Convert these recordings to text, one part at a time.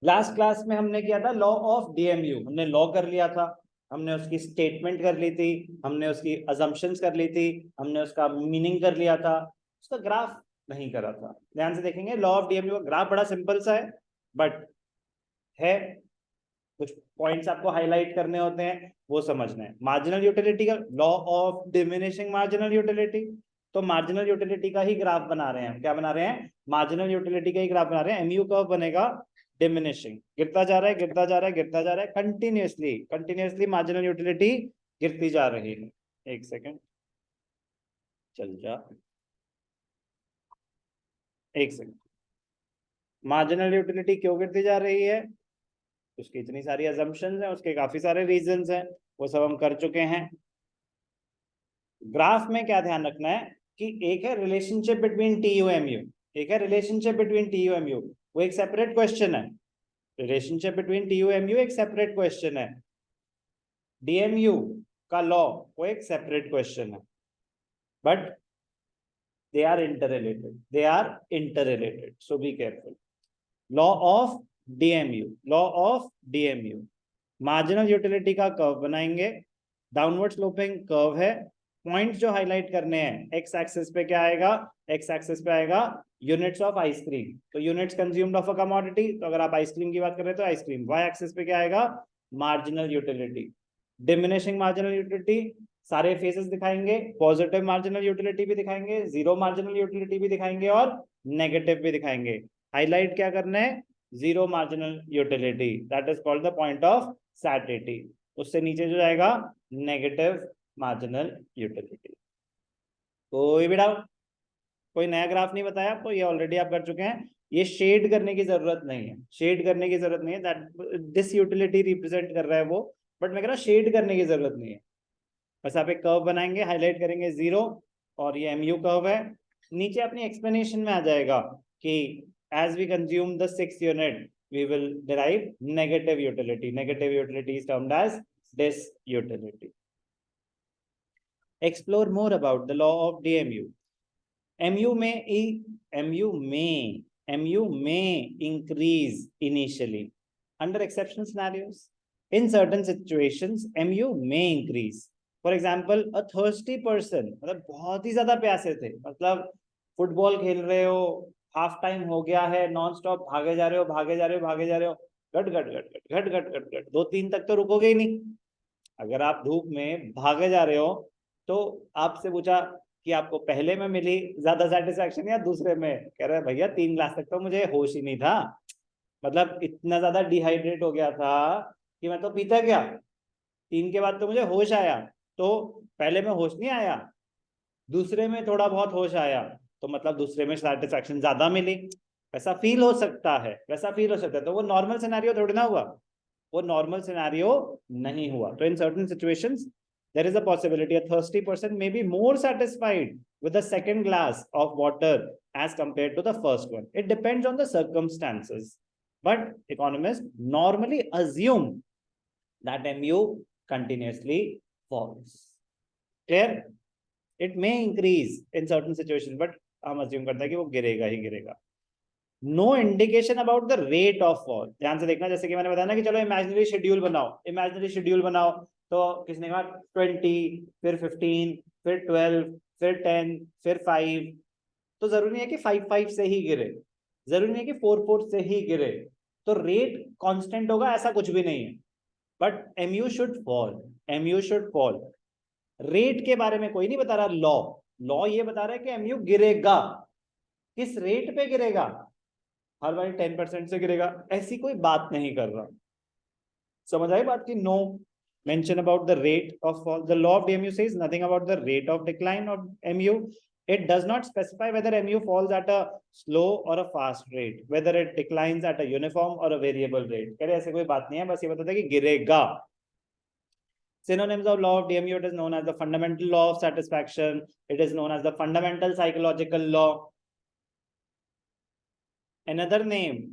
Last class में हमने किया था लॉ ऑफ डीएमयू, हमने लॉ कर लिया था, हमने उसकी स्टेटमेंट कर ली थी, हमने उसकी अजम्पशंस कर ली थी, हमने उसका मीनिंग कर लिया था, उसका ग्राफ नहीं करा था। ध्यान से देखेंगे लॉ ऑफ डीएमयू का ग्राफ बड़ा सिंपल सा है, बट है कुछ पॉइंट्स आपको हाईलाइट करने होते हैं, वो समझना है। मार्जिनल यूटिलिटी का law of diminishing marginal utility, तो मार्जिनल यूटिलिटी का ही ग्राफ बना रहे हैं। क्या बना रहे हैं? मार्जिनल यूटिलिटी का ही ग्राफ बना रहे हैं। एमयू कर्व बनेगा डिमिनिशिंग, गिरता जा रहा है, गिरता जा रहा है, गिरता जा रहा है, कंटिन्यूअसली कंटिन्यूअसली मार्जिनल यूटिलिटी गिरती जा रही है। एक सेकेंड चल जा, एक सेकेंड। मार्जिनल यूटिलिटी क्यों गिरती जा रही है? उसकी इतनी सारी अजम्पशंस हैं, उसके काफी सारे रीजंस हैं, वो सब हम कर चुके हैं। ग्राफ में क्या ध्यान रखना है कि एक है relationship between T U M U, एक है relationship between T U M U, वो एक सेपरेट क्वेश्चन है। Relationship between T U M U एक सेपरेट क्वेश्चन है। डीएमयू का लॉ वो एक सेपरेट क्वेश्चन है, but they are interrelated, they are interrelated, so be careful. Law of DMU, law of DMU, marginal utility का curve बनाएंगे, downward sloping curve है। Points जो हाईलाइट करने हैं, एक्स एक्सिस पे क्या आएगा? एक्स एक्सिस पे आएगा यूनिट्स ऑफ आइसक्रीम, तो units consumed of a commodity, तो अगर आप आइसक्रीम की बात कर रहे हैं तो आइसक्रीम। वाई एक्सिस पे क्या आएगा? Marginal utility. Diminishing marginal utility सारे फेसेस दिखाएंगे, पॉजिटिव मार्जिनल यूटिलिटी भी दिखाएंगे, जीरो मार्जिनल यूटिलिटी भी दिखाएंगे और नेगेटिव भी दिखाएंगे। हाईलाइट क्या करना है? Zero marginal utility, that is called the point of satiety. उससे नीचे जो जाएगा नेगेटिव मार्जिनल यूटिलिटी। कोई भी डाउट? कोई नया ग्राफ नहीं बताया आपको, ये ऑलरेडी आप कर चुके हैं। ये शेड करने की जरूरत नहीं है, शेड करने की जरूरत नहीं है, दैट दिस यूटिलिटी रिप्रेजेंट कर रहा है वो, बट मैं कह रहा हूँ शेड करने की जरूरत नहीं है। बस आप एक कर्व बनाएंगे, हाईलाइट करेंगे जीरो, और ये एमयू कर्व है। नीचे अपनी एक्सप्लेनेशन में आ जाएगा कि as we consume the 6th unit we will derive negative utility. Negative utility is termed as disutility. Explore more about the law of DMU. MU may increase initially under exceptional scenarios. In certain situations, MU may increase. For example, a thirsty person, मतलब बहुत ही ज्यादा प्यासे थे, मतलब football खेल रहे हो, half time हो गया है, नॉन स्टॉप भागे जा रहे हो, भागे जा रहे हो, भागे जा रहे हो, घट घट घट घट घट घट घट घट, 2-3 तक तो रुकोगे ही नहीं। अगर आप धूप में भागे जा रहे हो तो आपसे पूछा कि आपको पहले में मिली ज्यादा सेटिस्फैक्शन या दूसरे में, कह रहे हैं भैया 3 ग्लास तक तो मुझे होश ही नहीं था, मतलब इतना ज्यादा डिहाइड्रेट हो गया था कि मैं तो पीता गया, 3 के बाद तो मुझे होश आया। तो पहले में होश नहीं आया, दूसरे में थोड़ा बहुत होश आया, तो मतलब दूसरे में सेटिस्फैक्शन ज्यादा मिली। वैसा फील हो सकता है, वैसा फील हो सकता है, तो वो नॉर्मल सिनेरियो थोड़ी ना हुआ, वो नॉर्मल सिनेरियो नहीं हुआ। तो in certain situations there is a possibility a thirsty person may be more satisfied with the second glass of water as compared to the first one. It depends on the circumstances, but economists normally assume that mu continuously falls. Clear? It may increase in certain situations, but हम assume करते हैं कि वो गिरेगा ही गिरेगा। No indication about the rate of fall. ध्यान से देखना, जैसे कि मैंने बताया ना कि चलो इमेजिनरी शेड्यूल बनाओ, इमेजिनरी शेड्यूल बनाओ, तो किसने कहा 20, फिर 15, फिर 12, फिर 10, फिर 5, तो जरूरी नहीं है कि 5-5 से ही गिरे, जरूरी नहीं है कि 4-4 से ही गिरे, तो रेट कांस्टेंट होगा ऐसा कुछ भी नहीं है, but MU should fall, MU should fall. Rate के बारे में कोई नहीं बता रहा, लॉ लॉ ये बता रहा है कि एमयू गिरेगा। किस रेट पे गिरेगा? हर बार 10% से गिरेगा, ऐसी कोई बात नहीं कर रहा। समझ आई बात की? No mention about the rate of fall. The law of DMU says nothing about the rate of decline of MU. It does not specify whether MU falls at a slow or a fast rate, whether it declines at a uniform or a variable rate. कह रहे ऐसे कोई बात नहीं है, बस ये बताता है कि गिरेगा. Synonyms of law of DMU: it is known as the fundamental law of satisfaction, it is known as the fundamental psychological law. Another name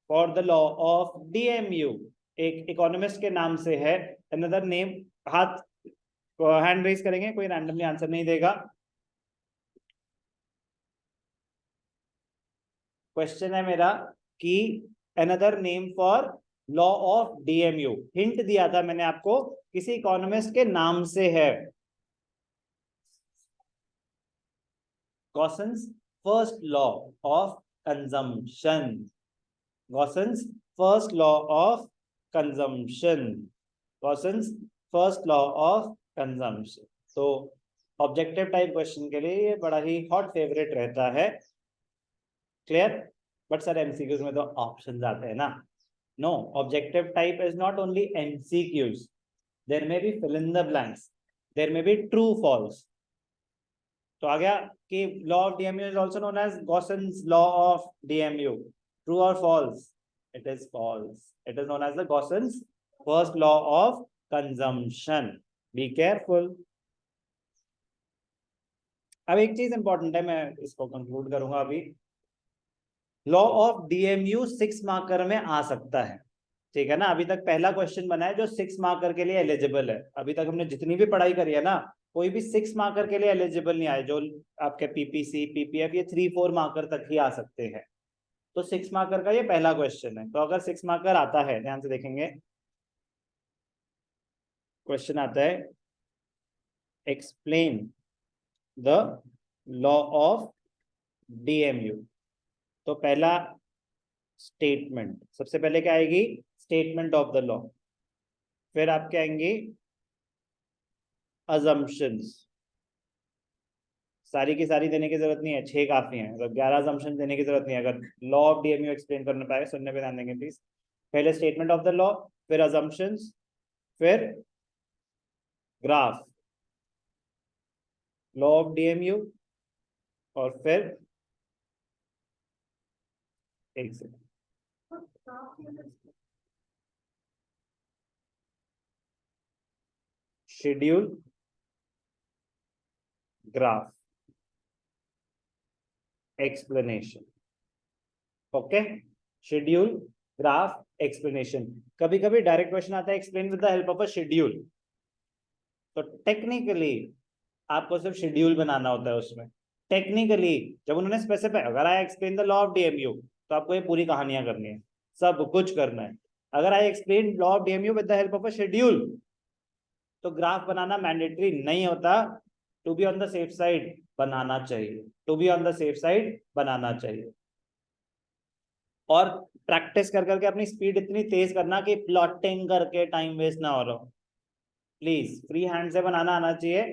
for the law of DMU, एक इकोनॉमिस्ट के नाम से है. Another name, हाथ hand raise करेंगे, कोई randomly answer नहीं देगा. क्वेश्चन है मेरा कि another name for law of DMU, hint दिया था मैंने आपको, किसी इकोनॉमिस्ट के नाम से है। Gossen's first law of consumption, Gossen's first law of consumption, Gossen's first law of consumption. तो ऑब्जेक्टिव टाइप क्वेश्चन के लिए ये बड़ा ही हॉट फेवरेट रहता है। क्लियर? बट सर एमसीक्यूज में तो ऑप्शंस आते हैं ना। No, objective type is not only MCQs, there may be fill in the blanks, there may be true false. तो आ गया कि law of DMU is also known as Gossen's law of DMU, true और false? It is false, it is known as the Gossen's first law of consumption. Be careful. अब एक चीज important है, मैं इसको कंक्लूड करूंगा अभी। लॉ ऑफ डीएमयू 6 मार्कर में आ सकता है, ठीक है ना। अभी तक पहला क्वेश्चन बना है जो 6 मार्कर के लिए एलिजिबल है। अभी तक हमने जितनी भी पढ़ाई करी है ना, कोई भी 6 मार्कर के लिए एलिजिबल नहीं आए। जो आपके पीपीसी पीपीएफ ये 3-4 मार्कर तक ही आ सकते हैं। तो 6 मार्कर का ये पहला क्वेश्चन है। तो अगर 6 मार्कर आता है, ध्यान से देखेंगे, क्वेश्चन आता है explain the law of DMU. तो पहला स्टेटमेंट, सबसे पहले क्या आएगी? Statement of the law. फिर आपके आएंगे अजम्पशंस, सारी की सारी देने की जरूरत नहीं है, 6 काफी है। मतलब 11 अजम्पशन देने की जरूरत नहीं है। अगर लॉ ऑफ डीएमयू एक्सप्लेन करना पाएगा, सुनने पे ध्यान देंगे प्लीज। पहले स्टेटमेंट ऑफ द लॉ, फिर अजम्पशंस, फिर ग्राफ लॉ ऑफ डीएमयू, और फिर एक second, schedule graph explanation. Okay, schedule graph explanation. कभी कभी डायरेक्ट क्वेश्चन आता है explain with the help of a schedule. तो टेक्निकली आपको सिर्फ शेड्यूल बनाना होता है उसमें। टेक्निकली जब उन्होंने स्पेसिफाई, अगर I explain the law of DMU, तो आपको ये पूरी कहानियां करनी है, सब कुछ करना है। अगर I explain law of DMU with the help of a schedule, तो ग्राफ बनाना मैंडेटरी नहीं होता। To be on the safe side बनाना चाहिए, to be on the safe side बनाना चाहिए। और प्रैक्टिस कर करके अपनी स्पीड इतनी तेज करना कि प्लॉटिंग करके टाइम वेस्ट ना हो रहा हो। प्लीज फ्री हैंड से बनाना आना चाहिए,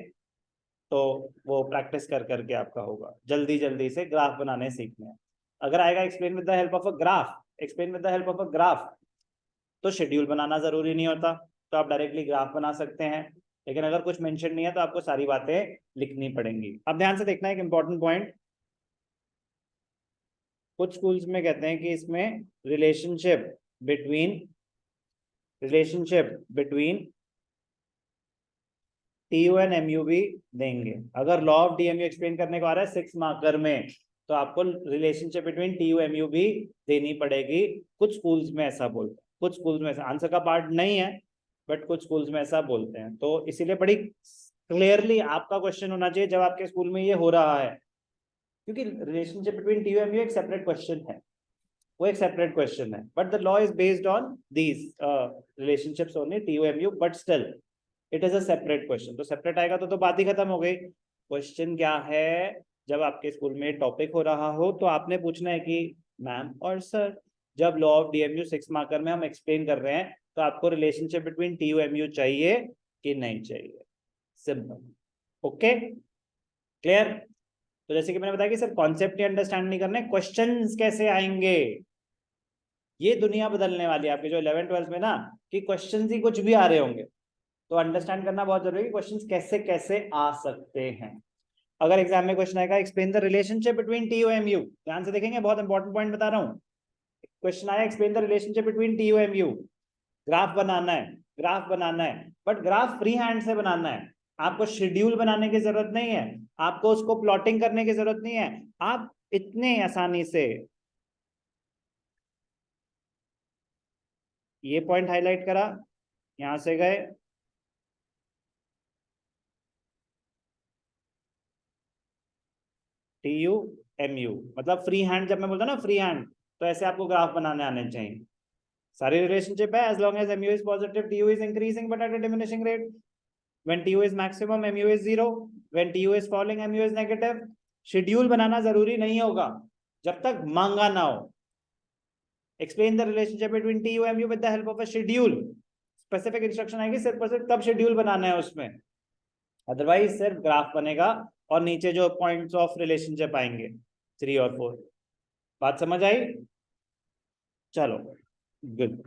तो वो प्रैक्टिस कर करके आपका होगा। जल्दी जल्दी से ग्राफ बनाने सीखने हैं। अगर आएगा explain with the help of a graph, explain with the help of a graph, तो शेड्यूल बनाना जरूरी नहीं होता, तो आप डायरेक्टली ग्राफ बना सकते हैं। लेकिन अगर कुछ मेंशन नहीं है तो आपको सारी बातें लिखनी पड़ेंगी। अब ध्यान से देखना, एक इंपॉर्टेंट पॉइंट, कुछ स्कूल्स में कहते हैं कि इसमें relationship between TU and MU भी देंगे। अगर लॉ ऑफ डीएमयू एक्सप्लेन करने को आ रहा है 6 मार्कर में, तो आपको रिलेशनशिप बिटवीन टीयू एमयू भी देनी पड़ेगी। कुछ स्कूल्स में ऐसा बोलते हैं, कुछ स्कूल्स में ऐसा, आंसर का पार्ट नहीं है, बट कुछ स्कूल्स में ऐसा बोलते हैं। तो इसीलिए बड़ी क्लियरली आपका क्वेश्चन होना चाहिए जब आपके स्कूल में ये हो रहा है, क्योंकि रिलेशनशिप बिटवीन टीयू एमयू एक सेपरेट क्वेश्चन है, वो एक सेपरेट क्वेश्चन है। But the law is based on these relationships only, TU MU, but still it is a separate question. तो सेपरेट आएगा तो बात ही खत्म हो गई। क्वेश्चन क्या है, जब आपके स्कूल में टॉपिक हो रहा हो तो आपने पूछना है कि मैम और सर, जब लॉ ऑफ डीएमयू 6 मार्कर में हम एक्सप्लेन कर रहे हैं, तो आपको रिलेशनशिप बिटवीन टीयू एमयू चाहिए कि नहीं चाहिए? सिंपल। Okay, clear? तो जैसे कि मैंने बताया कि सर कॉन्सेप्ट ही अंडरस्टैंड नहीं करने, क्वेश्चंस कैसे आएंगे? ये दुनिया बदलने वाली है आपके जो 11th-12th में ना, कि क्वेश्चंस ही कुछ भी आ रहे होंगे। तो अंडरस्टैंड करना बहुत जरूरी है कि क्वेश्चंस कैसे कैसे आ सकते हैं। अगर एग्जाम में क्वेश्चन आएगा explain the relationship between T M U, ध्यान से देखेंगे, बहुत इंपॉर्टेंट पॉइंट बता रहा हूं। क्वेश्चन आया explain the relationship between T M U, graph बनाना है, ग्राफ बनाना है, बट ग्राफ फ्री हैंड से बनाना है। आपको शेड्यूल बनाने की जरूरत नहीं है, आपको उसको प्लॉटिंग करने की जरूरत नहीं है। आप इतने आसानी से ये पॉइंट हाईलाइट करा, यहां से गए, टी यू एम यू, मतलब फ्री हैंड, जब मैं बोलता ना फ्री हैंड, तो ऐसे आपको ग्राफ बनाने आने चाहिए। सारी रिलेशनशिप है, as long as mu is positive, tu is increasing but at a diminishing rate. When tu is maximum, mu is 0. When tu is falling, mu is negative. Schedule बनाना जरूरी नहीं होगा जब तक मांगा ना हो। Explain the relationship between tu mu with the help of a schedule. Specific instruction आएगी सिर्फ और सिर्फ तब शेड्यूल बनाना है उसमें, अदरवाइज सिर्फ ग्राफ बनेगा और नीचे जो पॉइंट्स ऑफ रिलेशनशिप आएंगे 3 और 4। बात समझ आई? चलो, गुड।